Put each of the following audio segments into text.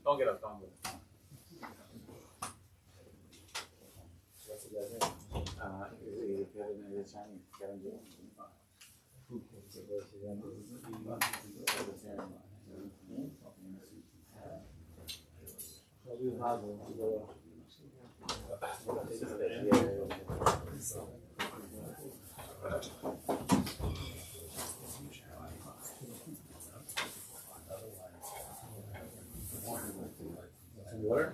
Don't get up, don't get up. Water?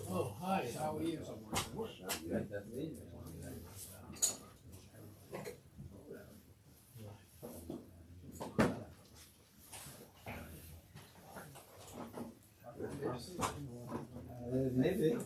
Oh, hi, how are you? Maybe.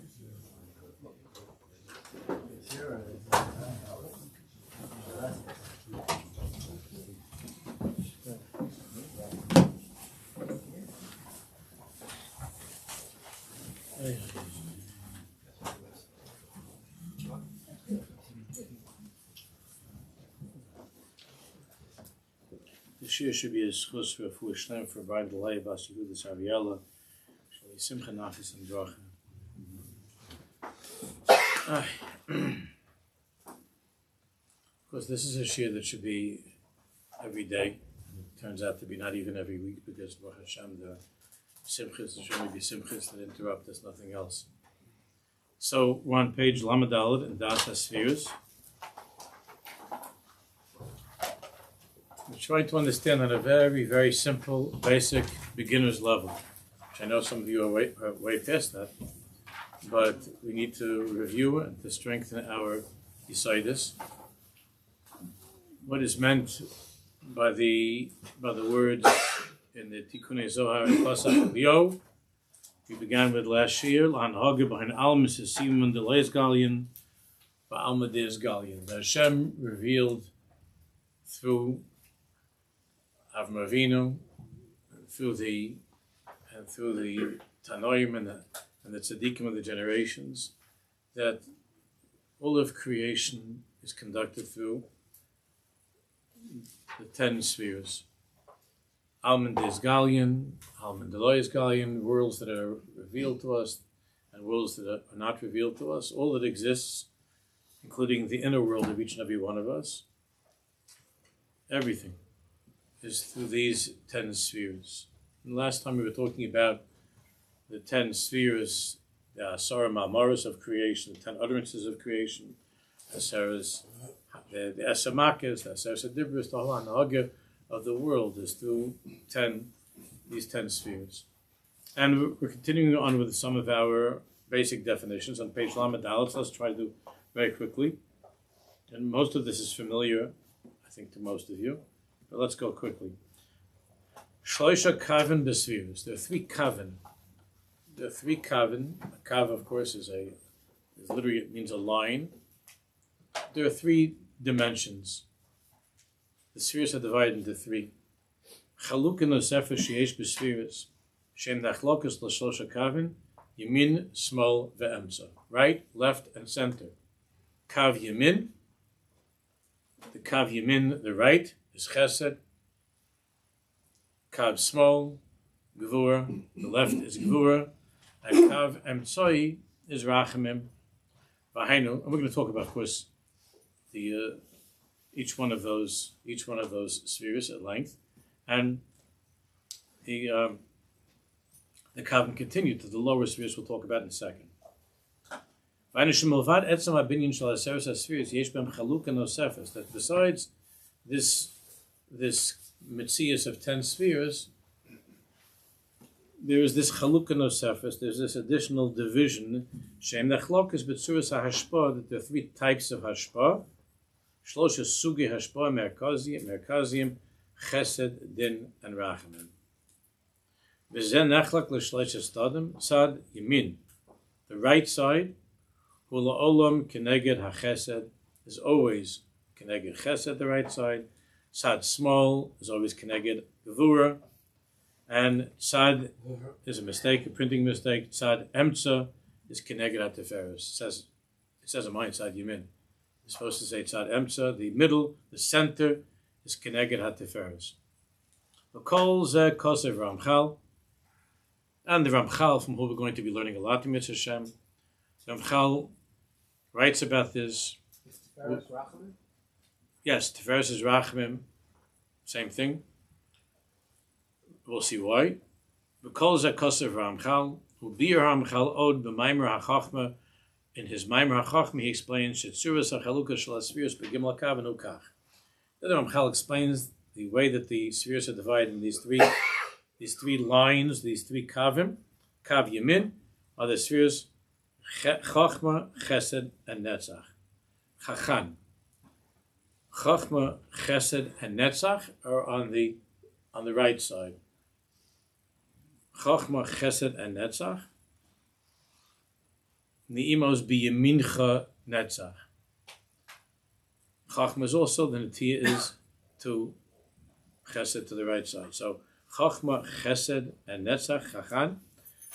The Shiur should be a schus for Rafua Shlem for Barinder Bas Yehudot Aryella. Simcha Nafis and Bracha. Of course, this is a Shiur that should be every day. Turns out to be not even every week because Baruch Hashem, the Simchas, there should only be Simchas that interrupt us, nothing else. So we're on page Lamed Daled in Das HaSefirot. We're trying to understand on a very, very simple, basic, beginner's level. Which I know some of you are way past that. But we need to review and to strengthen our decidus. What is meant by the words in the Tikkunei Zohar and Pasach Leo. We began with last year. L'han hage b'hen almas esimun deleis galien ba'alma deis galien. The Hashem revealed through Avram Avinu, through the Tanoim and the Tzaddikim of the generations, that all of creation is conducted through the 10 spheres. Alman Deis Galien, Alman Delois Galien, worlds that are revealed to us and worlds that are not revealed to us. All that exists, including the inner world of each and every one of us, everything is through these 10 spheres. And last time we were talking about the 10 spheres, the Asara Ma'amaros of creation, the 10 utterances of creation, Asaras, the Esamakas, the Asaras Adibris, the whole Anahagah of the world is through these 10 spheres. And we're continuing on with some of our basic definitions on page Lamed Daled. So let's try to do very quickly. And most of this is familiar, I think, to most of you. But let's go quickly. Shloisha Kavin B'Spheres. There are 3 Kavin. There are 3 Kavin. A Kav, of course, literally it means a line. There are 3 dimensions. The spheres are divided into 3. Chaluk in the Sefer Sheyesh B'Spheres. Shem Nachlokus L'Shlosha Kavin. Yamin, Smol, Ve'emza. Right, left, and center. Kav Yamin. The Kav Yamin, the right, is Chesed. Kav Smol, Gvura. The left is Gvura. And Kav Emtsoi is Rachamim. Vahainu. And we're going to talk about, of course, each one of those spheres at length, and the Kavim continued to the lower spheres. We'll talk about in a second. That besides this Metzias of 10 spheres, there is this chalukah nosefes, there's this additional division, shem nechlokas b'tzuras hashpa, that there are three types of hashpa, shlosha sugi hashpa, merkazim, chesed, din, and rachamim. V'zen nechlak l'shleisha stadim, sad yamin, the right side, hula olam keneged hachesed, is always keneged chesed, the right side, sad small is always keneged gevura, and Tzad is a mistake, a printing mistake. Tzad Emtza is Keneged HaTiferes. It says on mine, Tzad Yamin. It's supposed to say Tzad Emtza. The middle, the center, is Keneged HaTiferes. V'kol Zeh Kosev Ramchal. And the Ramchal, from whom we're going to be learning a lot in Mitzvah Hashem. Ramchal writes about this. Is Tiferes Rachamim? Yes, Tiferes is Rachamim. Same thing. We'll see why. Because Kosev Ramchal, who beer Ramchal od b'maimer hachachma, in his maimer hachachma he explains shetzuras hachaluka shel sefirot begimel kav and ukach. The Ramchal explains the way that the sefirot are divided in these three lines, these three kavim. Kav yamin are the sefirot chachma, chesed, and netzach. Chachan. Chachma, chesed, and netzach are on the right side. Chachma, Chesed, and Netzach. Ni'imos biyamincha Netzach. Chachma is also, the Netiya is to Chesed to the right side. So, Chachma, Chesed, and Netzach, Chachan,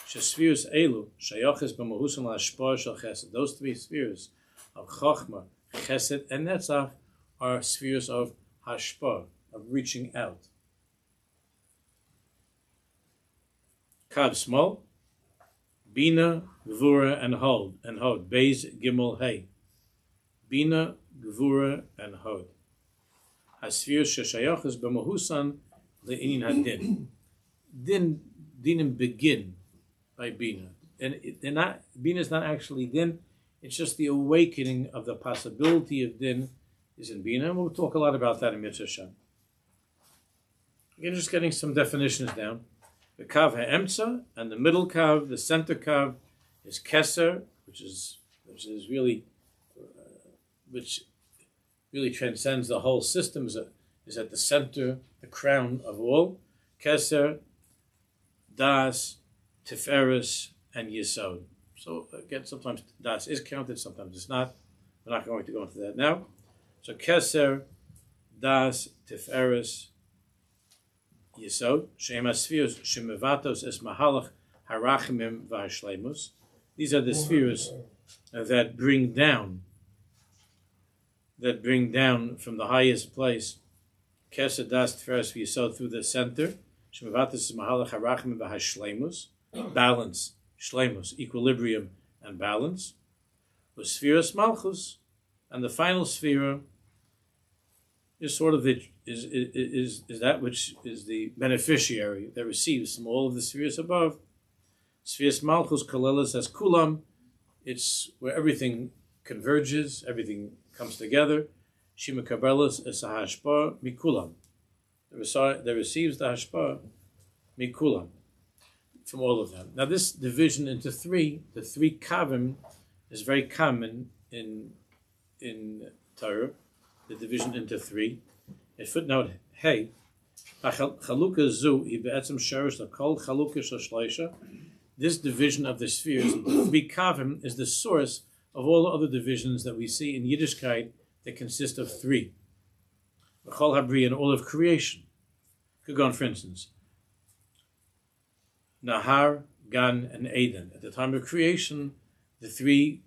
Shesfius Elu, Shayoches b'mahusan la'ashpar shel Chesed. Those three spheres of Chachma, Chesed, and Netzach are spheres of Hashpar, of reaching out. Kav small, Bina, Gvura, and Hod. Beis, Gimel, Hey. Bina, Gvura, and Hod. Hasfir sheshayachas b'mahusan le'inin hadin. Dinim begin by Bina. And Bina is not actually din, it's just the awakening of the possibility of din is in Bina. And we'll talk a lot about that in Mitzvah Hashem. Again, just getting some definitions down. The kav ha'emtza, and the middle kav, the center kav, is keser, which really transcends the whole system. Is at the center, the crown of all. Keser, das, tiferes, and yesod. So again, sometimes das is counted, sometimes it's not. We're not going to go into that now. So keser, das, tiferes, Yesod, Shem Asfios, Shemevatos es Mahalach Harachimim V'Hashleimus. These are the spheres that bring down from the highest place, Kesed Das Tiferes V'Yesod, through the center, Shemevatos es Mahalach Harachimim V'Hashleimus, balance, Shleimus, equilibrium and balance, with Spheres Malchus, and the final sphere is sort of is that which is the beneficiary that receives from all of the spheres above. Spheres Malchus Kalelas as Kulam, it's where everything converges, everything comes together. Shima Kabelas es Hashpa Mikulam, that receives the Hashpa Mikulam, from all of them. Now this division into three, the three kavim, is very common in Torah. The division into three. In footnote, hey, chalukah zu hi be'etzem sherish l'kol chalukah shel shleisha. This division of the spheres into three kavim is the source of all the other divisions that we see in Yiddishkeit that consist of three. L'chol habri, and all of creation. Could go on, for instance, Nahar, Gan, and Eden. At the time of creation, the three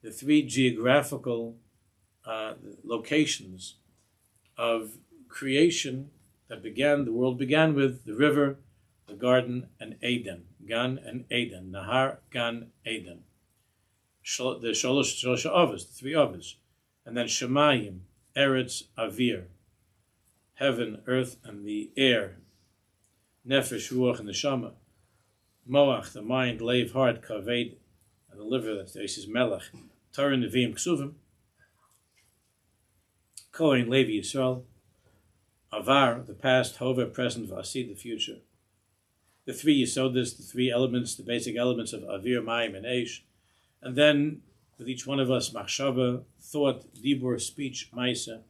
geographical locations of creation that the world began with the river, the garden, and Eden. Gan and Eden. Nahar, Gan, Eden. The Sholosh Avos, the three Avos. And then Shemayim, Eretz, Avir. Heaven, earth, and the air. Nefesh, Ruach, and the Neshama. Moach, the mind, Lev, heart, Kaved, and the liver, that's there. He says Melech. Torah, Nevi'im, Ksuvim. Kohen, Levi, Yisrael. Avar, the past, Hova, present, Vasid, the future. the three Yisodas, the three elements, the basic elements of Avir, Mayim, and Aish. And then, with each one of us, Machshava, thought, Dibur, speech, Maisa,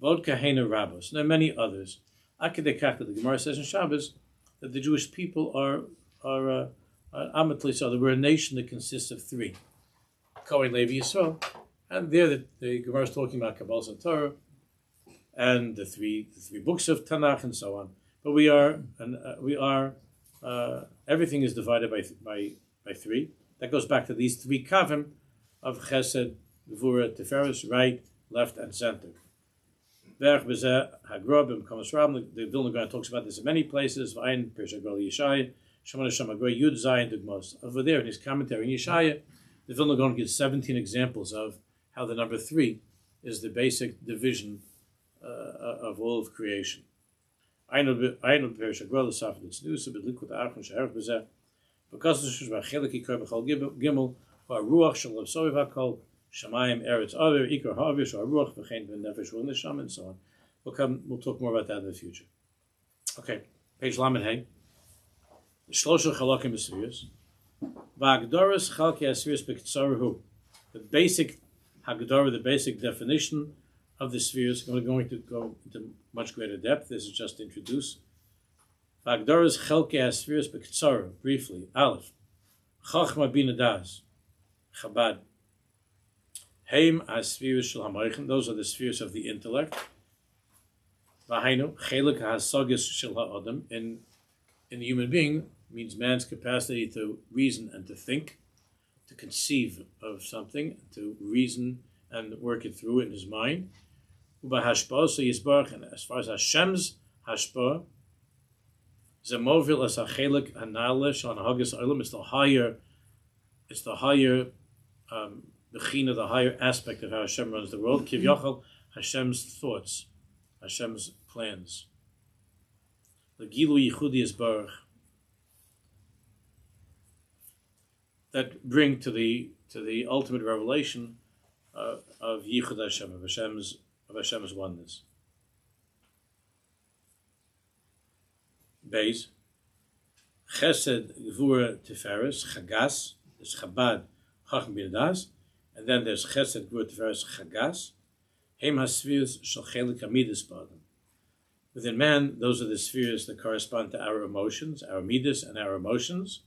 Vod Kahena Rabbos. And there are many others. Akadekach, the Gemara says in Shabbos, that the Jewish people are Amatli, so we're a nation that consists of three. Kohen, Levi, Yisrael. And there the Gemara is talking about Kabbalah and Torah, and the three books of Tanakh and so on. But we are everything is divided by three. That goes back to these three kavim of Chesed, Gvura, Tiferes, right, left, and center. The Vilna Gaon talks about this in many places. Over there in his commentary in Yeshaya, the Vilna Gaon gives 17 examples of how the number 3 is the basic division of all of creation. Shamayim, Eretz, Aver, Ikar, Havish, Ruach, V'chein, V'nefesh, V'nesham, and so on. We'll talk more about that in the future. Okay, page Lamed Hey. Shlosha Chalakim B'Sfirus. V'Hagdoras Chalki HaSfirus B'Ketzaruhu. The basic Hagdara, the basic definition of the spheres. We're going to go into much greater depth. This is just to introduce. V'Hagdoras Chalki HaSfirus B'Ketzaruhu. Briefly. Aleph. Chachma Bina Das. Chabad. Heim as-spheres shel hamoichin, those are the spheres of the intellect. Vahainu, chelik ha-sagis shel ha'adam, in the human being, means man's capacity to reason and to think, to conceive of something, to reason and work it through in his mind. Uba hashpa, so yisbarach, and as far as Hashem's hashpa, zemovil as ha-chelik ha-na'ale shel ha-hagas olam, it's the higher Bechina, the higher aspect of how Hashem runs the world. Kiv Yochel, Hashem's thoughts, Hashem's plans. The Gilu Yichudi Yisbarach, that bring to the ultimate revelation of Yichud Hashem, of Hashem's oneness. Beis, Chesed Gvura Tiferes, Chagas, is Chabad, Chacham B'Nadas. And then there's Chesed, Gvura, Tiferes, Chagas. Heim HaSfirus Shel Chelik HaMidas B'Adam. Within man, those are the spheres that correspond to our emotions, our midas and our emotions.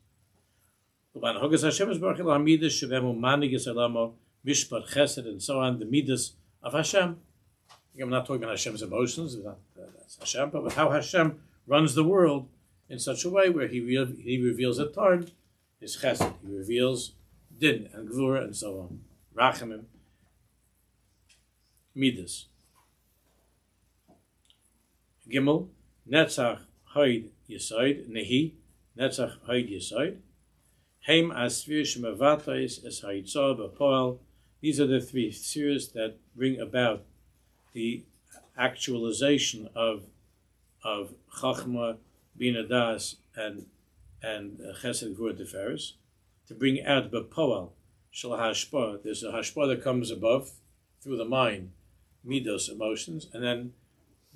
Uban Hogas Hashem is Baruch Elah HaMidas Shebemu Manigis Elamo Mishpat Chesed and so on, the midas of Hashem. I'm not talking about Hashem's emotions, that's Hashem, but how Hashem runs the world in such a way where He reveals at Tard His Chesed, He reveals Din and Gvura and so on. Rachamim, Midas. Gimel, Netzach Haid Yisoid, Nehi, Netzach Haid Yisoid. Heim Asfir Shemavatais Es Haitzah B'Poel. These are the three spheres that bring about the actualization of Chachma, Bina Das, and Chesed, Gvura, Tiferes, to bring out B'Poel. Shel hashpa, there's a hashpa that comes above through the mind, midos, emotions, and then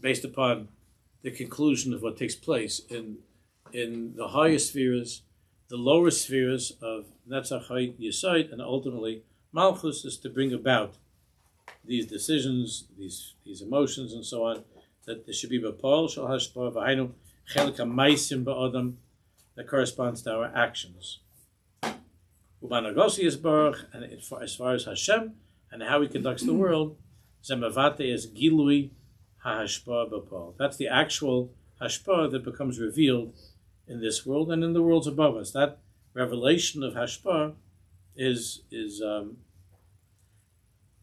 based upon the conclusion of what takes place in the higher spheres, the lower spheres of Netzach Haid Yesod, and ultimately Malchus is to bring about these decisions, these emotions, and so on, that there should be b'pol shel hashpa v'hainu chelik ha'maisim ba'adam, that corresponds to our actions. Ubanagosi is Baruch, and as far as Hashem and how He conducts the world, Zemavate is Gilui HaHashpa B'Pol. That's the actual Hashpa that becomes revealed in this world and in the worlds above us. That revelation of Hashpa is the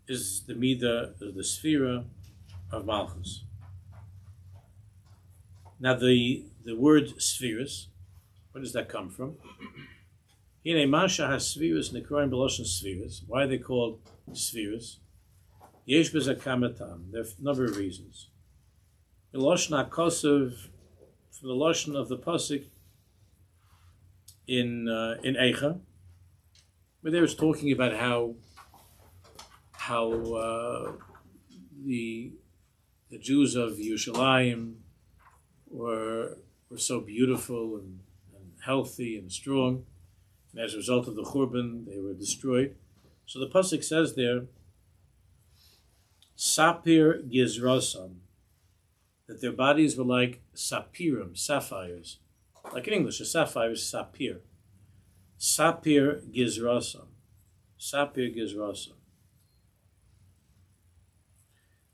Midah, the Sefira of Malchus. Now the word Spheres, where does that come from? Hine Masha HaSfirus Nekroim B'Loshen Spheres. Why are they called spheres? Yesh B'Zeh Kamatam. There are a number of reasons. The Loshen HaKosov, from the Loshen of the Pasuk in Eicha, where they was talking about how the Jews of Yerushalayim were so beautiful healthy and strong. And as a result of the Churban, they were destroyed. So the pasuk says there, Sapir Gizrosam, that their bodies were like sapirim, sapphires. Like in English, a sapphire is sapir. Sapir Gizrosam. Sapir Gizrosam.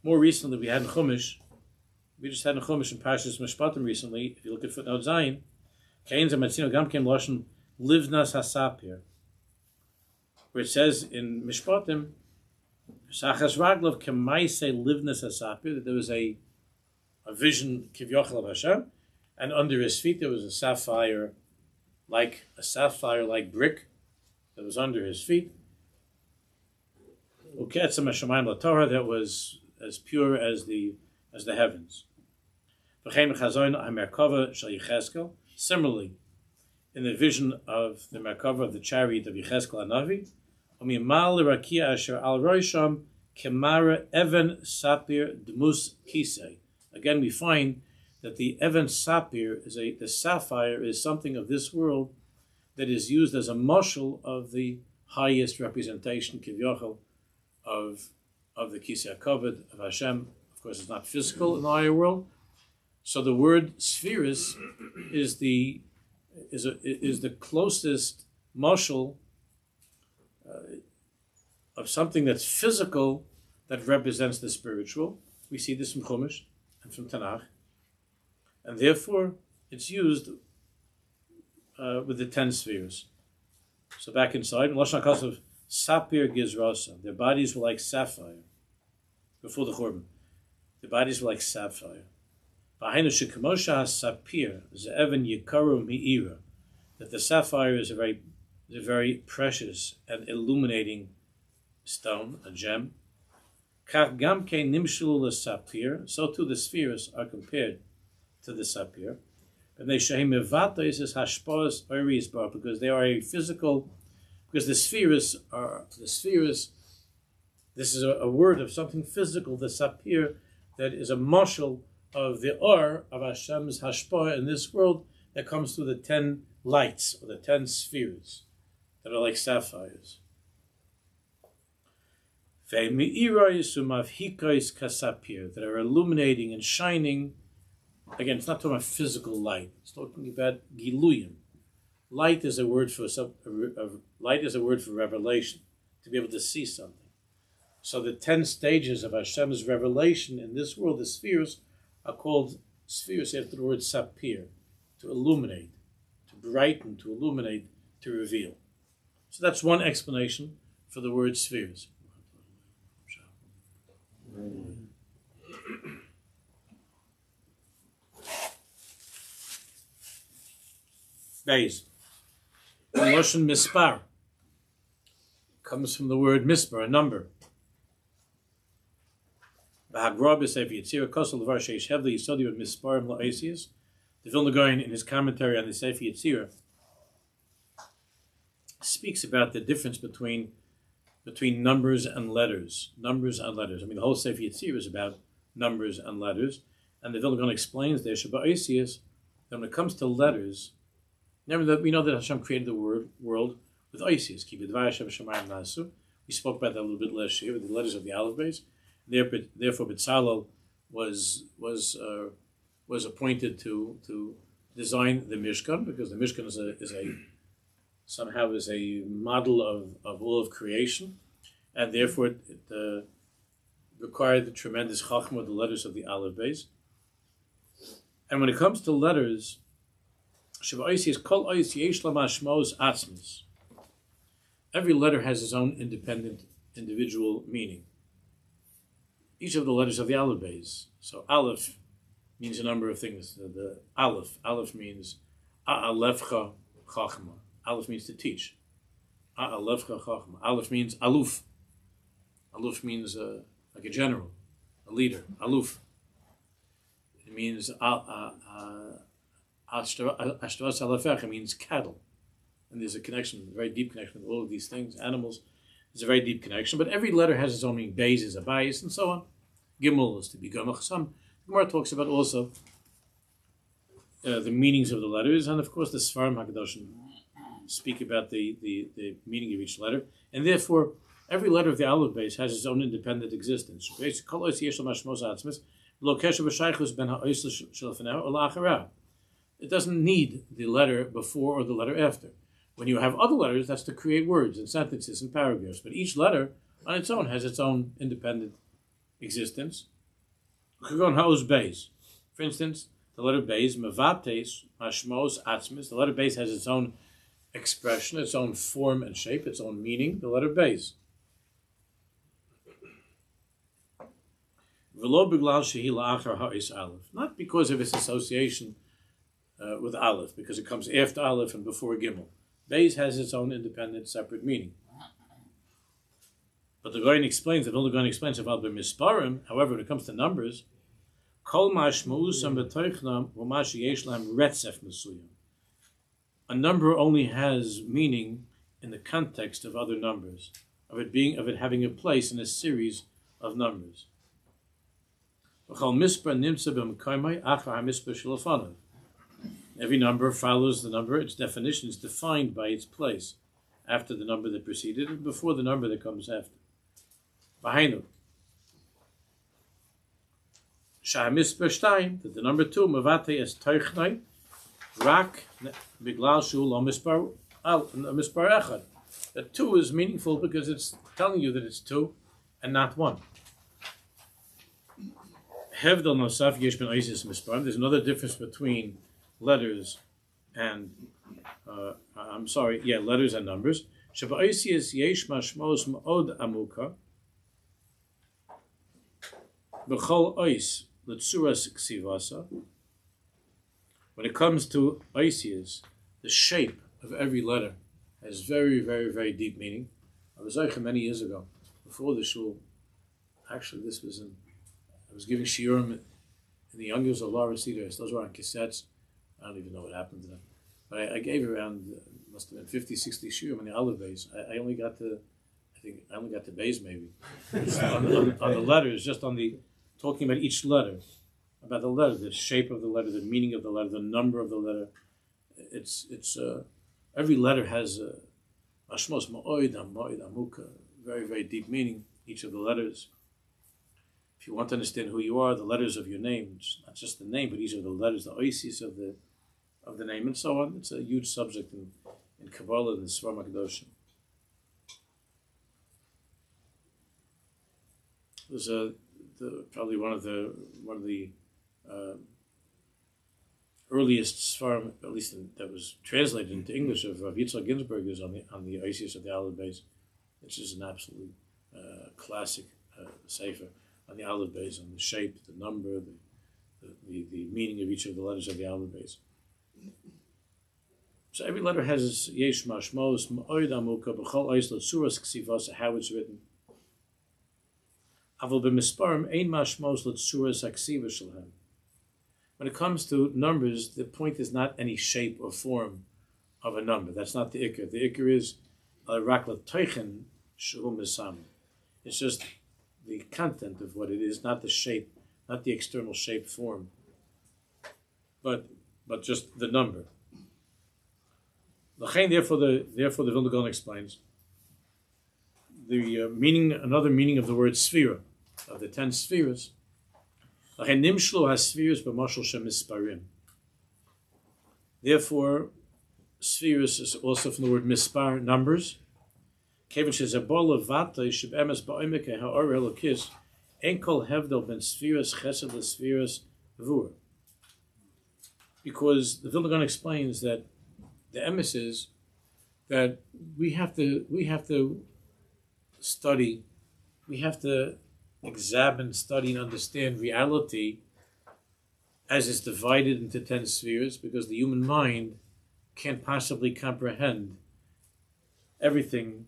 More recently, we just had in Chumash in Parshas Mishpatim recently, if you look at footnote Zayin, Kain's Amatzino Gamkem Loshen Livnas HaSapir, where it says in Mishpatim, Sachas Raglov Kemaise Livnas HaSapir, that there was a vision, Kivyochel of Hashem, and under his feet there was a sapphire like brick that was under his feet. Uketzem HaShamayim LaTorah, that was as pure as the heavens. Similarly, in the vision of the Merkava of the chariot of Yecheskel Hanavi, again, we find that the Even Sapir the sapphire is something of this world that is used as a mashal of the highest representation, Kivyochel, of the Kisei HaKavod of Hashem. Of course, it's not physical in the higher world. So the word Sefirot is the closest mashal of something that's physical that represents the spiritual. We see this from Chumash and from Tanakh, and therefore it's used with the 10 spheres. So back inside, Lashon HaKos of Sapir Gizrasa, their bodies were like sapphire before the Churban. Their bodies were like sapphire. That the sapphire is a very precious and illuminating stone, a gem. So too the spheres are compared to the sapphire. Because they are a physical, because the spheres, this is a word of something physical, the sapphire, that is a mashal of the or of Hashem's hashpah in this world that comes through the 10 lights, or the 10 spheres, that are like sapphires. That are illuminating and shining. Again, it's not talking about physical light. It's talking about giluyim. Light is a word for revelation, to be able to see something. So the 10 stages of Hashem's revelation in this world, the spheres, are called spheres after the word sapir, to illuminate, to brighten, to illuminate, to reveal. So that's one explanation for the word spheres. Beis. The Lashon mispar comes from the word mispar, a number. The Vilna Gaon, in his commentary on the Sefer Yetzirah, speaks about the difference between numbers and letters. Numbers and letters. I mean, the whole Sefer Yetzirah is about numbers and letters. And the Vilna Gaon explains there, that when it comes to letters, remember that we know that Hashem created the world with Isis. We spoke about that a little bit last year with the letters of the Aleph Beis. Therefore, B'Tzalel was appointed to design the Mishkan, because the Mishkan is a model of all of creation, and therefore it required the tremendous chachma, the letters of the Aleph Beis. And when it comes to letters, every letter has its own independent, individual meaning. Each of the letters of the Aleph Beis. So Aleph means a number of things. The Aleph means A'alefcha Chachma. Aleph means to teach. A'alefcha Chachma. Aleph means Aluf. Aluf means like a general, a leader. Aluf. It means Ashtavas Alefecha means cattle. And there's a connection, a very deep connection with all of these things, animals. There's a very deep connection, but every letter has its own meaning. Beis is a bias, and so on. Gimel is to be Gamach. Some Gemara talks about also the meanings of the letters, and of course the Svarim HaKadoshim speak about the meaning of each letter, and therefore every letter of the Aleph base has its own independent existence. It doesn't need the letter before or the letter after. When you have other letters, that's to create words and sentences and paragraphs, but each letter on its own has its own independent existence. For instance, the letter Beis, Mevates, Hashmos, Atzmis, the letter Beis has its own expression, its own form and shape, its own meaning, the letter Beis. Not because of its association with Aleph, because it comes after Aleph and before Gimel. Beis has its own independent, separate meaning. But the Gaon explains, the Vilna Gaon explains about the Misparim, however, when it comes to numbers, a number only has meaning in the context of other numbers, of it having a place in a series of numbers. Every number follows the number. Its definition is defined by its place after the number that preceded it, before the number that comes after. That the number 2, Mavate es Teuchnai, Rak Biglal Shu Lo Mispar Echad. That 2 is meaningful because it's telling you that it's 2 and not 1. Hevdal Nosaf Yesh Ben Oisis Mispar. There's another difference between letters and letters and numbers. Sheba Oisis Yesh Mashmos Ma'od Amuka. B'chol Ois. When it comes to Oisias, the shape of every letter has very, very, very deep meaning. I was Aish many years ago, before the shul. Actually, I was giving Shiur in the young years of Laura Cedars. Those were on cassettes. I don't even know what happened to them. But I gave around, must have been 50, 60 Shiur on the Aleph base. I only got to base maybe. on the letters, just on the, talking about each letter, about the letter, the shape of the letter, the meaning of the letter, the number of the letter. It's every letter has a mashmos ma'oid, amuka, very, very deep meaning, each of the letters. If you want to understand who you are, the letters of your name, it's not just the name, but each of the letters, the oisis of the name, and so on. It's a huge subject in Kabbalah and the Sefirot HaKadoshim. There's probably one of the earliest Sfarim, at least that was translated into English, of Rav Yitzchak Ginsburg, is on the Isis of the Aleph base, which is an absolute classic sefer on the Aleph base, on the shape, the number, the meaning of each of the letters of the Aleph base. So every letter has yesh mashmos ma'oid amuka b'chol ois l'tzuras ksivas, how it's written. Aval b'misparim ein mashmos l'tzuras aksiva shalhem. When it comes to numbers, the point is not any shape or form of a number. That's not the ikar. The ikar is rak l'toichen shu misam. It's just the content of what it is, not the shape, not the external shape, form, but just the number. Therefore, the Vilna Gaon explains the meaning, another meaning of the word Sefirot, of the 10 spheres. Therefore, spheres is also from the word mispar, numbers. Because the Vilna Gaon explains that the emes is that we have to study, we have to examine, study, and understand reality as it's divided into 10 spheres, because the human mind can't possibly comprehend everything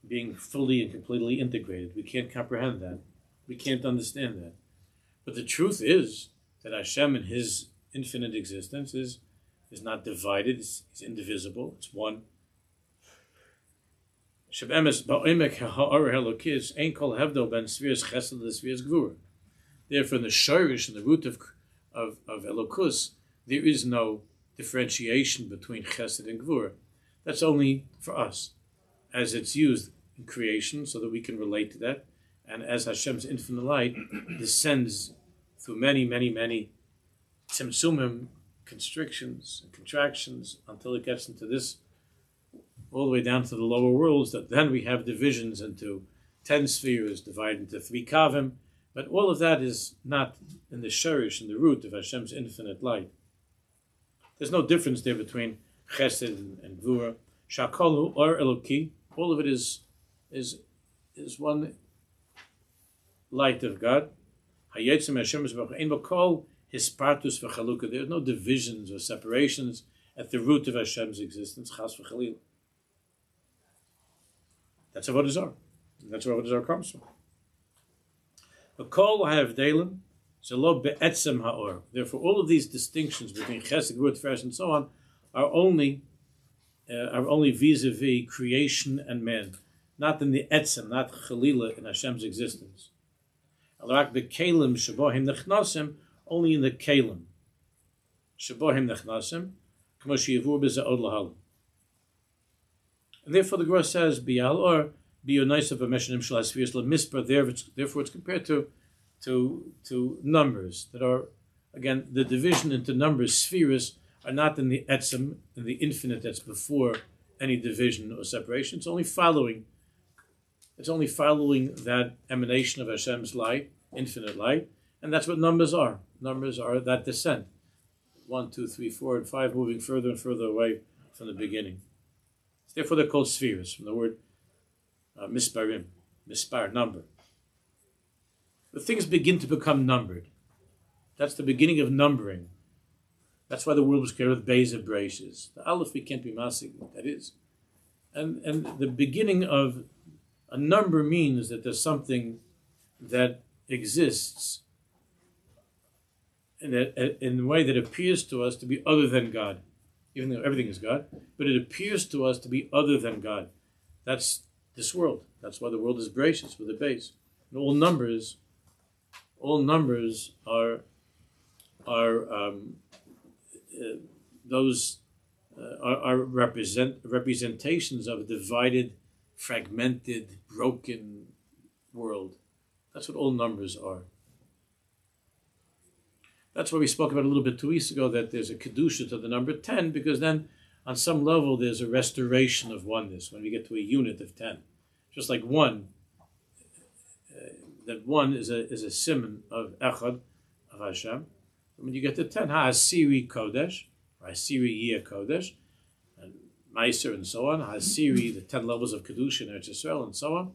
being fully and completely integrated. We can't comprehend that. We can't understand that. But the truth is that Hashem in His infinite existence is not divided, it's indivisible, it's one. Therefore, in the shorish, in the root of Elokus, there is no differentiation between chesed and gvura. That's only for us, as it's used in creation, so that we can relate to that, and as Hashem's infinite light descends through many, many, many tzimtzumim, constrictions and contractions, until it gets into this, all the way down to the lower worlds, that then we have divisions into 10 spheres, divided into 3 kavim, but all of that is not in the sherish, in the root of Hashem's infinite light. There's no difference there between chesed and gvura. Shakolu or eloki, all of it is one light of God. Hayetzim Hashem ein b'kol hispartus v'chaluka. There are no divisions or separations at the root of Hashem's existence. Chas v'chalil. That's what Avodah Zarah. That's where Avodah Zarah comes from. B'kol ha'avdelim zelo be'etzem ha'or. Therefore, all of these distinctions between chesed, gvura, tiferes, and so on are only vis-a-vis creation and man, not in the etzem, not chalila in Hashem's existence. Alak bekelim shabohim nechnasim, only in the kelim shabohim nechnasim, k'mo sheyavur b'ze'od lahal. And therefore the Gemara says, Biyal or biyonaisav b'meshanim shel hasfiras l'mispar. Therefore it's compared to numbers that are, again, the division into numbers, spheres, are not in the etzem, in the infinite that's before any division or separation. It's only following that emanation of Hashem's light, infinite light, and that's what numbers are. Numbers are that descent. 1, 2, 3, 4, and 5, moving further and further away from the beginning. Therefore they're called spheres, from the word misparim, mispar, number. The things begin to become numbered. That's the beginning of numbering. That's why the world was created with bays of braces. The aleph we can't be masig, that is. And the beginning of a number means that there's something that exists in a way that appears to us to be other than God, even though everything is God, but it appears to us to be other than God. That's this world. That's why the world is braces with a base. And all numbers are representations of a divided, fragmented, broken world. That's what all numbers are. That's why we spoke about a little bit 2 weeks ago, that there's a kedusha to the number 10, because then on some level there's a restoration of oneness when we get to a unit of 10. Just like one, that one is a simon of echad, of Hashem. When you get to 10, Ha'asiri Kodesh, or Ha'asiri Yeh Kodesh, and Meiser and so on, Ha'asiri, the 10 levels of Kedusha in Eretz Yisrael, and so on,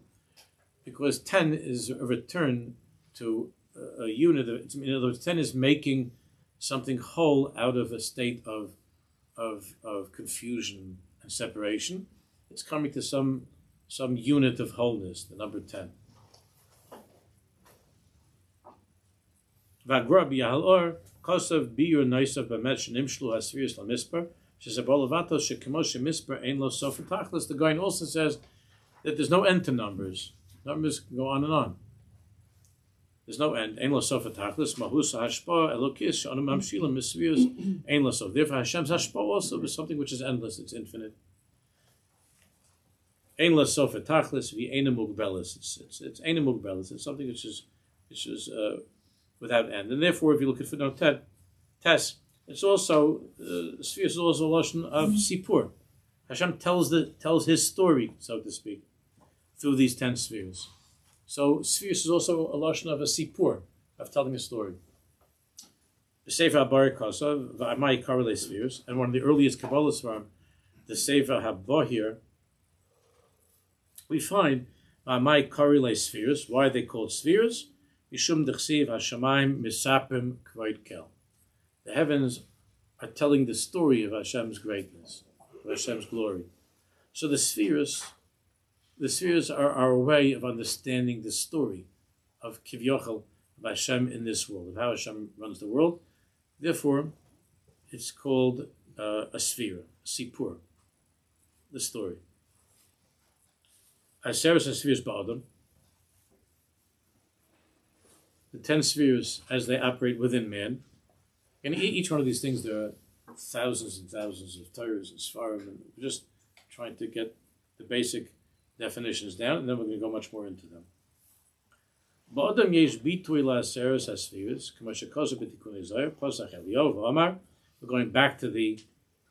because 10 is a return to a unit. In other words, 10 is making something whole out of a state of confusion and separation. It's coming to some unit of wholeness, the number 10. V'agra b'yahal or kosav biyur noisav b'met shenimshlu hasfiras l'mispar shesabol levato shekemo shemispar ein lo sof tachlis. The Gaon also says that there's no end to numbers. Numbers can go on and on. There's no end. Ein lo sof tachlis mahus hashpa elokis she'anu mamshilim misvius ein lo sof. Therefore, Hashem's hashpa also is something which is endless. It's infinite. Ein lo sof tachlis v'eina mugbelis. It's eina mugbelis. It's something which is without end. And therefore, if you look at footnote Tes, it's also, sphere is also a lashon of Sipur. Hashem tells his story, so to speak, through these 10 spheres. So spheres is also a lashon of a Sipur, of telling a story. The Sefer HaBari Kosav, V'amai Karele spheres, and one of the earliest Kabbalahs from the Sefer HaBahir, we find V'amai Karele spheres. Why are they called spheres? Yishum dechsiv hashamayim misapim kvoid kel. The heavens are telling the story of Hashem's greatness, of Hashem's glory. So the spheres are our way of understanding the story of Kivyochel, of Hashem in this world, of how Hashem runs the world. Therefore, it's called a sphere, a sipur, the story. Aseres spheres ba'adam. The 10 spheres as they operate within man. In each one of these things, there are thousands and thousands of Torahs and Sfarim, and we're just trying to get the basic definitions down, and then we're going to go much more into them. Ba'adam yesh bitui la'aseres ha'sfiras, k'ma shekosu b'tikunei zohar, posach Elio, v'amar. We're going back to the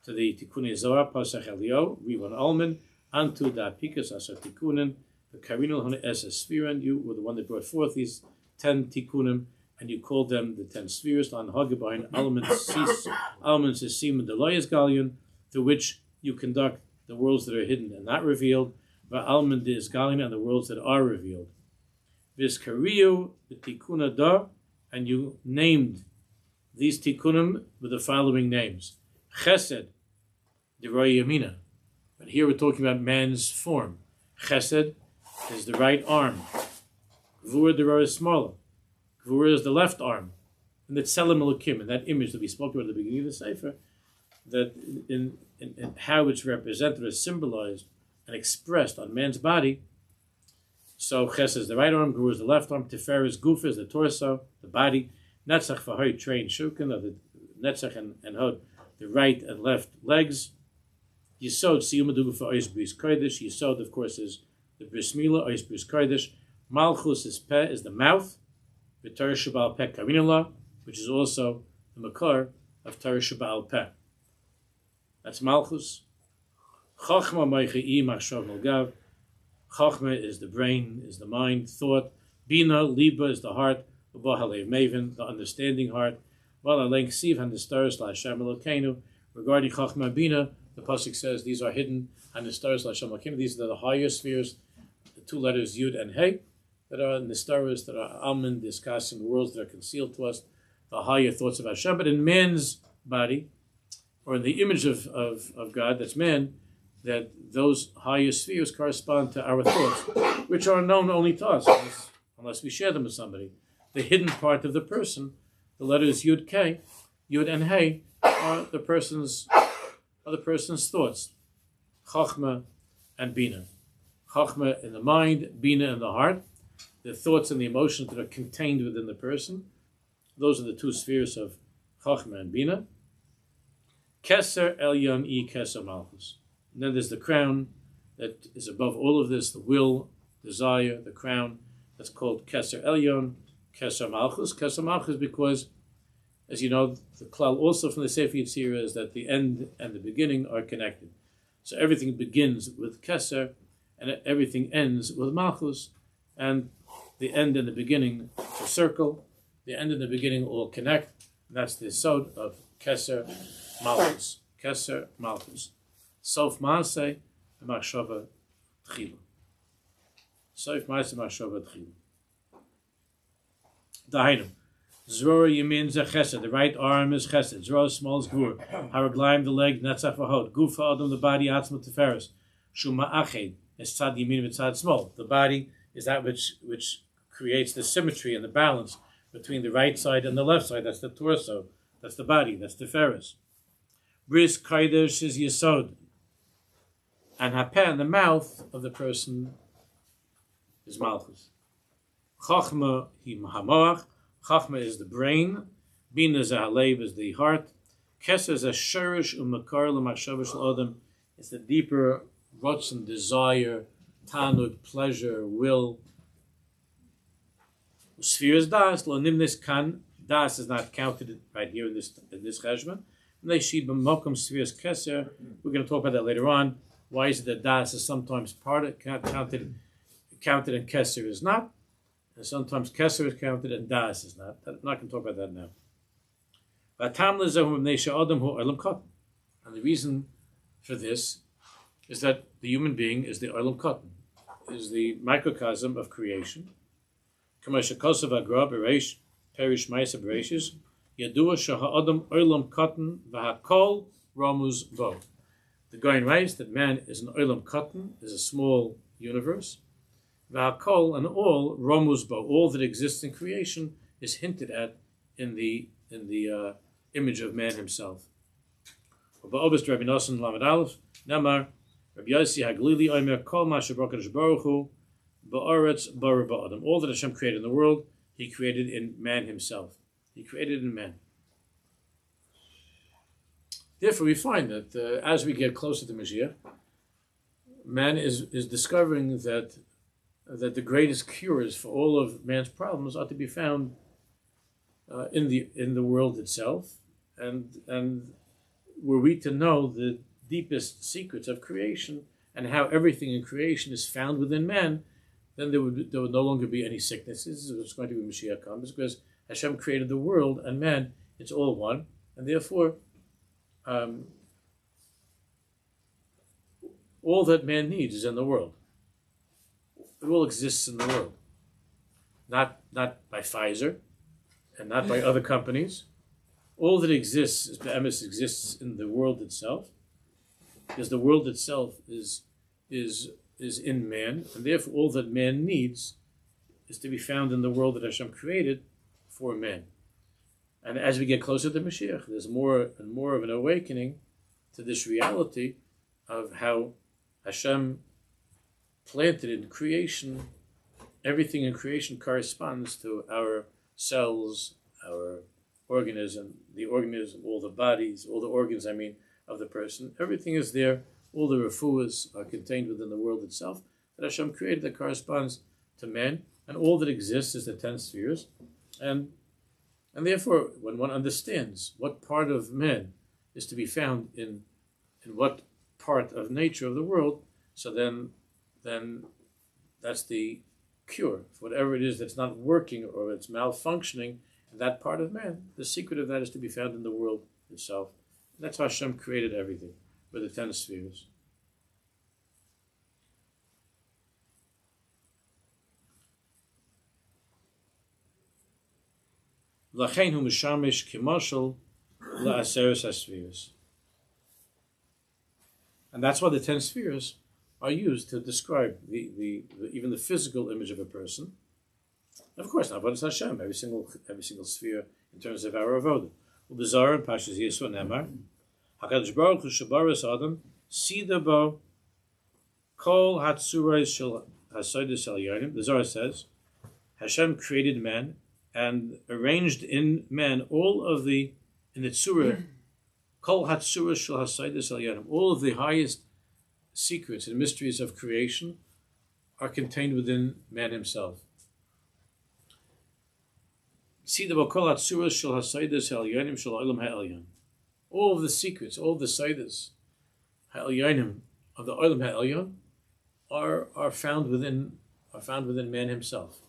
tikunei zohar, posach Elio, Rivon Alman, antu da'apikas asar tikunin, the karinul hone es ha'sfiran. You were the one that brought forth these 10 tikunim, and you called them the 10 spheres, lan hagebain alman sisim and deloyes galion, through which you conduct the worlds that are hidden and not revealed, va'alman dis galion, and the worlds that are revealed. Vizkariyu b'tikuna da, and you named these tikunim with the following names: Chesed, Deroy Yamina. But here we're talking about man's form. Chesed is the right arm. Gvura Deroy is smaller. Gvura is the left arm. And that Tselem Elokim, and that image that we spoke about at the beginning of the Sefer, that in how it's represented or symbolized and expressed on man's body. So Chesed is the right arm, Gvura is the left arm, Tifer is Gufa is the torso, the body, Netzach V'Hod train Shukin, of the Netzach and Hod, the right and left legs. Yisod Siyum Adugu for Aish Bris Kodesh. Yisod, of course, is the Bris Milah, Aish Bris Kodesh. Malchus is Peh, is the mouth. V'Torah Shabal Peh Karinullah, which is also the Makar of Torah Shabal Peh. That's Malchus. Chachma Meichei Machshav Malgav. Chachma is the brain, is the mind, thought. Bina, Liba is the heart. Ubahalev Maven, the understanding heart. Regarding Chachma Bina, the pasuk says these are hidden, and the stars Hashem Elokeinu. These are the higher spheres, the two letters Yud and Hey, that are in the stars, that are Alman, discussing the worlds that are concealed to us, the higher thoughts of Hashem. But in man's body, or in the image of God, that's man, that those higher spheres correspond to our thoughts, which are known only to us, unless we share them with somebody. The hidden part of the person, the letters Yud K, Yud and Hey, are the person's thoughts. Chachma and Bina. Chachma in the mind, Bina in the heart. The thoughts and the emotions that are contained within the person. Those are the two spheres of Chachma and Bina. Keser Elyon I Keser Malchus. And then there's the crown that is above all of this, the will, desire, the crown. That's called Keser Elyon, Keser Malchus. Keser Malchus because, as you know, the klal also from the Sefer Yetzirah is that the end and the beginning are connected. So everything begins with Keser, and everything ends with Malchus, and the end and the beginning are circle. The end and the beginning all connect. And that's the sod of Keser Malchus. Keser Malchus. Sof Maaseh Machshava Tchila. Sof Maaseh Machshava Tchila. Dahainu. Zrora Yamin ze Chesed. The right arm is Chesed. Zrora small is Gur. Haraglaim the leg. Netzach V'Hod. Gufa Adam the body. Atzma Teferes. Shuma Ached. Is Tzad Yamin v'Tzad small. The body is that which creates the symmetry and the balance between the right side and the left side. That's the torso. That's the body. That's Teferes. Bris Kodesh is Yesod. And Hapeh, and the mouth of the person is Malchus. Chachma hi Hamoach. Chachma is the brain. Bina Zahalev is the heart. Keser is a shurish umakar l'machshava shel adam. It's the deeper rotzen, desire, tanug, pleasure, will. Sphere is das. Lo nimnis kan. Das is not counted right here in this cheshbon. They sheet b'mokum sphere is keser. We're going to talk about that later on. Why is it that das is sometimes counted and keser is not? And sometimes keser is counted and das is not. I'm not going to talk about that now. And the reason for this is that the human being is the olam cotton, is the microcosm of creation. The Goyen writes that man is an olam cotton, is a small universe. V'hakol, and all romuz bo, all that exists in creation is hinted at in the image of man himself. Ba'obis Rabbi Nosson Lamed Aleph Namar Rabbi Yossi Haglili Omer Kol Masha B'Kadosh Baruch Hu Ba'aretz Bara Ba'adam. All that Hashem created in the world, He created in man himself. He created in man. Therefore, we find that as we get closer to Mashiach, man is discovering that the greatest cures for all of man's problems are to be found in the world itself, and were we to know the deepest secrets of creation and how everything in creation is found within man, then there would no longer be any sicknesses. It's going to be Mashiach comes, because Hashem created the world and man, it's all one, and therefore all that man needs is in the world. It all exists in the world, not by Pfizer and not by other companies. All that exists, Be'emes, exists in the world itself, because the world itself is in man, and therefore all that man needs is to be found in the world that Hashem created for man. And as we get closer to Mashiach, there's more and more of an awakening to this reality of how Hashem planted in creation. Everything in creation corresponds to our cells, our organism, all the bodies, all the organs, of the person. Everything is there. All the refuahs are contained within the world itself that Hashem created that corresponds to man, and all that exists is the 10 spheres. And therefore, when one understands what part of man is to be found in what part of nature of the world, so then that's the cure for whatever it is that's not working or it's malfunctioning in that part of man. The secret of that is to be found in the world itself. And that's how Hashem created everything, with the 10 spheres. L'chein hu mishamish k'mashal la'aseres haspheres. And that's why the 10 spheres are used to describe the even the physical image of a person. Of course, not Parnes Hashem, every single sphere in terms of our avodah. Ubezar and Pashas Yisro Nemar, HaKadosh Baruch Hu Shabaras Adam Sida Bo Kol Hatzurais Shel Hasodos Elyonim. The Zohar says Hashem created man and arranged in man all of the in the tzura Kol Hatzurais Shel Hasodos Elyonim. All of the highest secrets and mysteries of creation are contained within man himself. All of the secrets, all of the Seidas ha'elyonim of the Olam ha'elyon are found within man himself.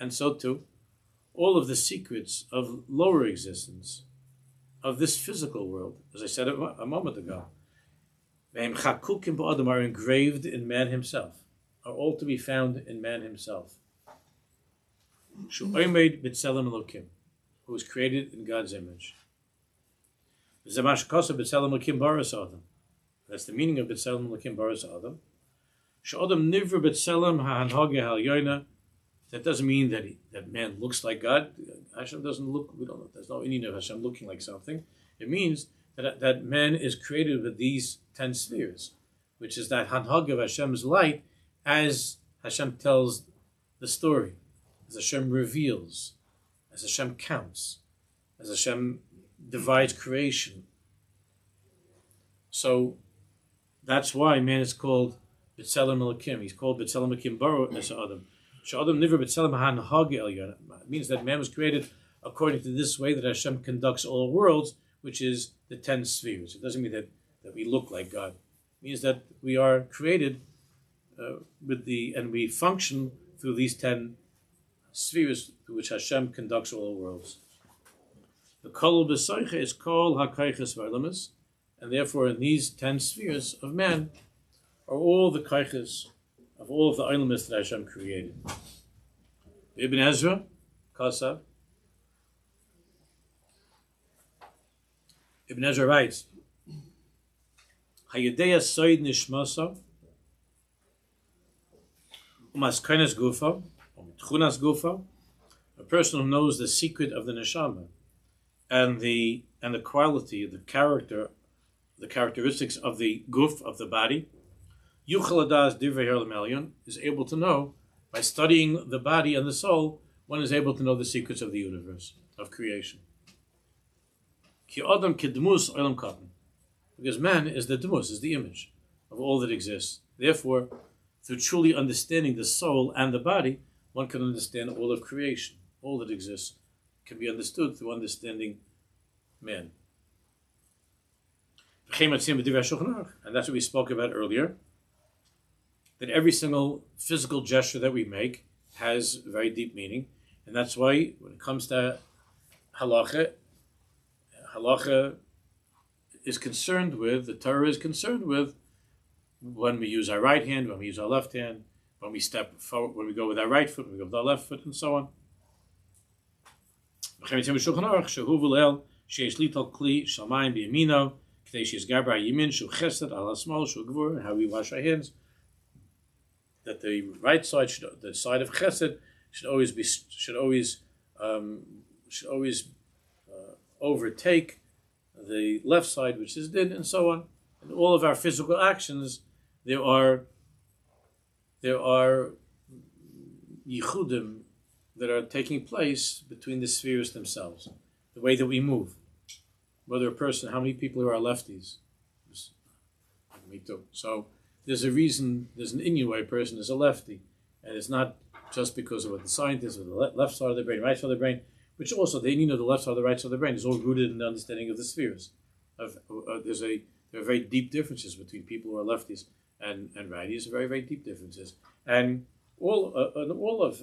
And so too, all of the secrets of lower existence, of this physical world, as I said a moment ago, are engraved in man himself, are all to be found in man himself. Who was created in God's image. That's the meaning of B'Tselem Elokim Baras Adam. That doesn't mean that man looks like God. Hashem doesn't look. We don't know. There's no meaning of Hashem looking like something. It means that man is created with these 10 spheres, which is that hanhag of Hashem's light, as Hashem tells the story, as Hashem reveals, as Hashem counts, as Hashem divides creation. So that's why man is called B'Tselem Elokim. He's called B'Tselem Elokim Baras Adam. It means that man was created according to this way that Hashem conducts all worlds, which is the 10 spheres. It doesn't mean that we look like God. It means that we are created and we function through these 10 spheres through which Hashem conducts all worlds. The kol b'soicha is kol hakayches v'arlamas, and therefore in these 10 spheres of man are all the kayches of all of the ilamis that Hashem created. Ibn Ezra, Kasav. Ibn Ezra writes, Hayadeya soid nishmasa, umaskoines gufa, tchunas gufa, a person who knows the secret of the neshama and the quality, the character, the characteristics of the guf, of the body, Yuchaladas Divrei Elyon, is able to know by studying the body and the soul one is able to know the secrets of the universe, of creation. Ki Adam kedmus olam katan. Because man is the dmus, is the image of all that exists. Therefore, through truly understanding the soul and the body, one can understand all of creation. All that exists can be understood through understanding man. And that's what we spoke about earlier, that every single physical gesture that we make has very deep meaning. And that's why when it comes to halacha is concerned with, the Torah is concerned with, when we use our right hand, when we use our left hand, when we step forward, when we go with our right foot, when we go with our left foot, and so on. How we wash our hands, that the right side, the side of chesed, should always overtake the left side, which is din, and so on. In all of our physical actions, there are yichudim that are taking place between the spheres themselves. The way that we move, whether a person, how many people are lefties? Me too. So there's a reason. There's an Inu why a person is a lefty, and it's not just because of what the scientists, or the left side of the brain, right side of the brain, which also the Inu, the left side, the right side of the brain, is all rooted in the understanding of the spheres. There are very deep differences between people who are lefties and righties. Very, very deep differences, and all of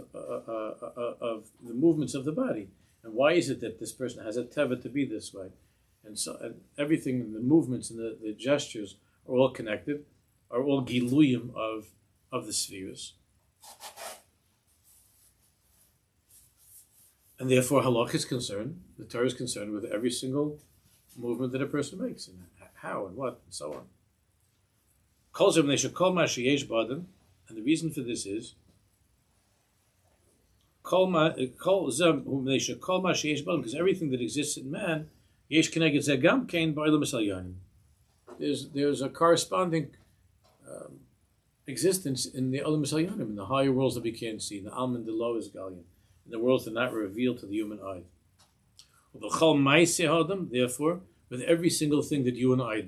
the movements of the body. And why is it that this person has a teva to be this way? And everything, the movements and the gestures are all connected, are all giluyim of the spheres. And therefore halach is concerned, the Torah is concerned with every single movement that a person makes, and how and what, and so on. And the reason for this is because everything that exists in man, there's a corresponding existence in the Olam Salyanim, in the higher worlds that we can't see, in the Alman, the lowest Gallion, in the worlds that are not revealed to the human eye. Therefore, with every single thing that you and I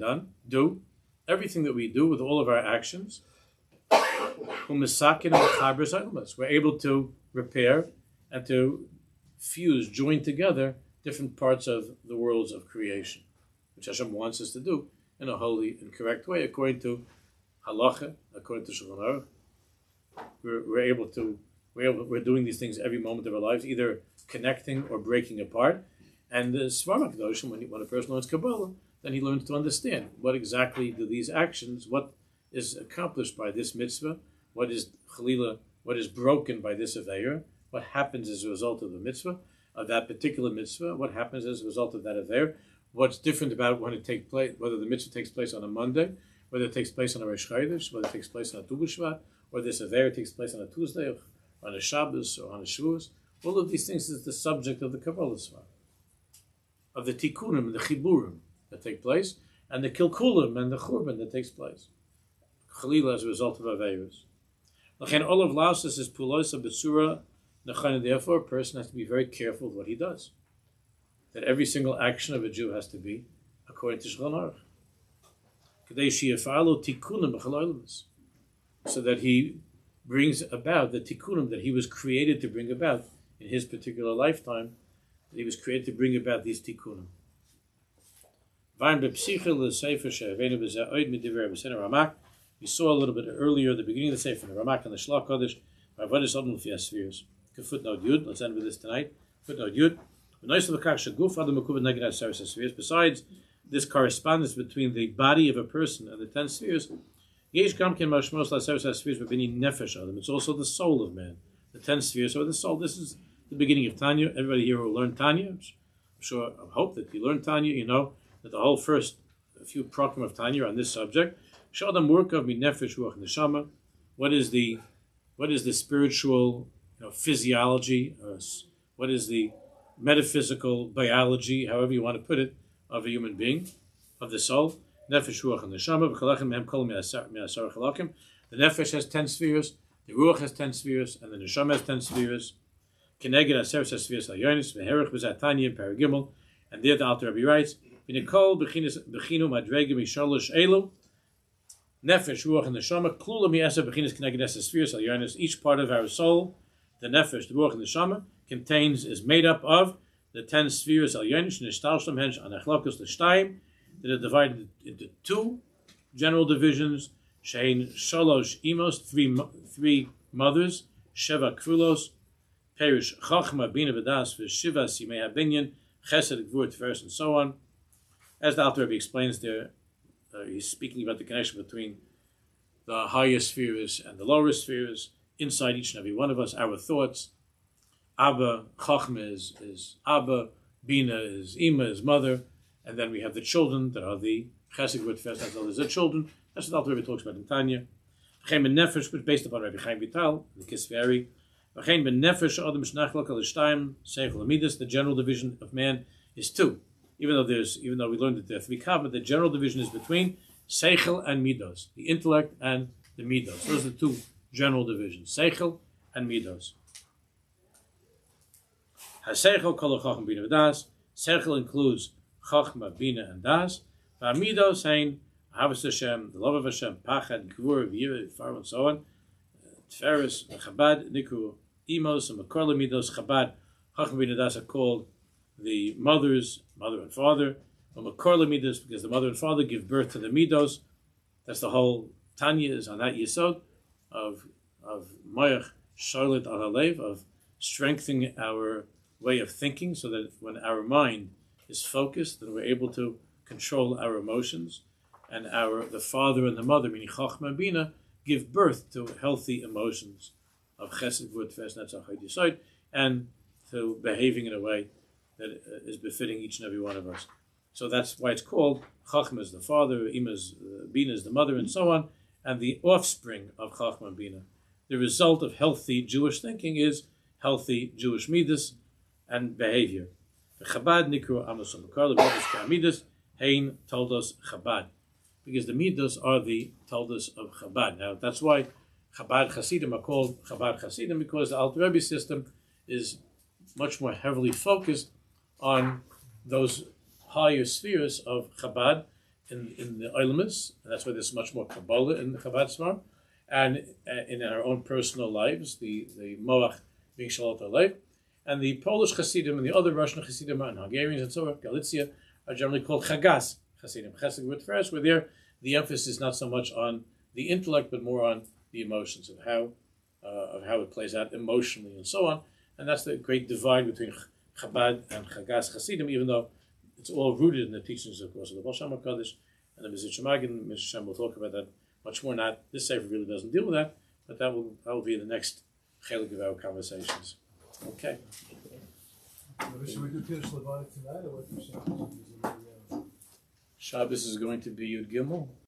do, everything that we do with all of our actions, we're able to repair and to fuse, join together different parts of the worlds of creation, which Hashem wants us to do in a holy and correct way, according to halacha, according to Shulchan Aruch. We're doing these things every moment of our lives, either connecting or breaking apart. And the Svarma Kadosh, when a person learns Kabbalah, then he learns to understand what exactly do these actions, what is accomplished by this mitzvah, what is chalila, what is broken by this aveir, what happens as a result of the mitzvah, of that particular mitzvah, what happens as a result of that aveir, what's different about when it takes place, whether the mitzvah takes place on a Monday, whether it takes place on a Rosh Chodesh, whether it takes place on a Tu B'Shvat, or this aveir takes place on a Tuesday, or on a Shabbos, or on a Shavuos. All of these things is the subject of the Kabbalah Svar, of the Tikkunim and the Chiburim that take place, and the Kilkulim and the Churban that takes place. Chalila as a result of aveiros. All of Lausus is Pulosa B'Sura Nechana. Therefore, a person has to be very careful with what he does. That every single action of a Jew has to be according to Shulchan Aruch. So that he brings about the tikkunim that he was created to bring about in his particular lifetime, that he was created to bring about these tikkunim. We saw a little bit earlier, the beginning of the Sefer, the Ramak and the Shlach Kodesh, footnote Yud, let's end with this tonight. Footnote Yud. Besides this correspondence between the body of a person and the 10 spheres, it's also the soul of man. The 10 spheres are the soul. This is the beginning of Tanya. Everybody here who learned Tanya, I'm sure, I hope that you learned Tanya, you know that the whole first few program of Tanya are on this subject. What is the spiritual physiology, what is the metaphysical biology, however you want to put it, of a human being, of the soul? Nefesh, ruach, and neshama. The nefesh has 10 spheres, the ruach has 10 spheres, and the neshama has 10 spheres. Keneged Aseres HaSfiros HaYonis V'herich B'Zatanya Paragimel, and there the Alter Rabbi writes, V'nikol B'chinu Madregim Yishalosh Elu, Nefesh, Ruach, and Neshama, Klula Mi'esa B'chinas Keneged Aseres HaYonis. Each part of our soul, the Nefesh, the Ruach, and the Neshama, is made up of the 10 spheres Al-Yonis, Nishtalshlam Hensh, Anachlokos L'Shtayim, that are divided into 2 general divisions, Shein Shalosh Imos, 3 mothers, Sheva Krulos, Perish Chachma, Bina V'das, V'Shiva, Simei HaBinyan, Chesed, Gvur, Tiferes, and so on. As the Alter Rebbe explains there, he's speaking about the connection between the higher spheres and the lower spheres, inside each and every one of us, our thoughts. Abba, Chachma is Abba, Bina is Ima, is mother, and then we have the children that are the Chesed, Gvur, Tiferes, that's all the children. That's what the Alter Rebbe talks about in Tanya. V'chein ben nefesh, which is based upon Rabbi Chaim Vital, the Kisveri. V'chein ben nefesh, Adam Shnachlok Al-Shtayim, Seichel Amidus. The general division of man is 2. Even though we learned that there are 3 kavod, the general division is between Seichel and Midos, the intellect and the Midos. Those are the 2 general divisions, Seichel and Midos. HaSeichel kol Chachma Bina V'das. Seichel includes Chachma, Bina, and Das. V'Amidos hein Havas Hashem, the love of Hashem, Pachad, Gvur, V'yirah, Farm, and so on. Tiferes, Chabad, Nikru, Imos, and Makor Midos, Chabad, Chachma Bina Das are called the mothers, mother and father. Makor Midos, because the mother and father give birth to the Midos. That's the whole Tanya is on that Yesod of Mayach Charlotte al Halev, of strengthening our way of thinking, so that when our mind is focused, then we're able to control our emotions. And the father and the mother, meaning Chachma and Bina, give birth to healthy emotions of Chesed, Gvur, Tiferes, Netzach, Hod Yesod, and to behaving in a way that is befitting each and every one of us. So that's why it's called Chachma is the father, Bina is the mother, and so on. And the offspring of Chachma and Bina, the result of healthy Jewish thinking, is healthy Jewish midas and behavior. Chabad nikru amos u'makar l'midas k'amidas hein toldos Chabad, because the midas are the toldos of Chabad. Now that's why Chabad Hasidim are called Chabad Hasidim, because the Alter Rebbe system is much more heavily focused on those higher spheres of Chabad in the Olamus, and that's why there's much more Kabbalah in the Chabad Svar, and in our own personal lives, the Moach being Shalot Alev, and the Polish Hasidim and the other Russian Hasidim and Hungarians and so on, Galicia, are generally called Chagas Hasidim, Chesed Gvur Tiferes, where there the emphasis is not so much on the intellect, but more on the emotions of how it plays out emotionally and so on. And that's the great divide between Chabad and Chagas Hasidim, even though it's all rooted in the teachings, of course, of the Baal Shem Kodesh and the Mizit Shemagin. Mr. Shem will talk about that much more. Not this Sefer really doesn't deal with that, but that will be the next chelik of our conversations. Okay. Should we do Kiddush Levadik tonight, or what? Shabbos is going to be Yud Gimel.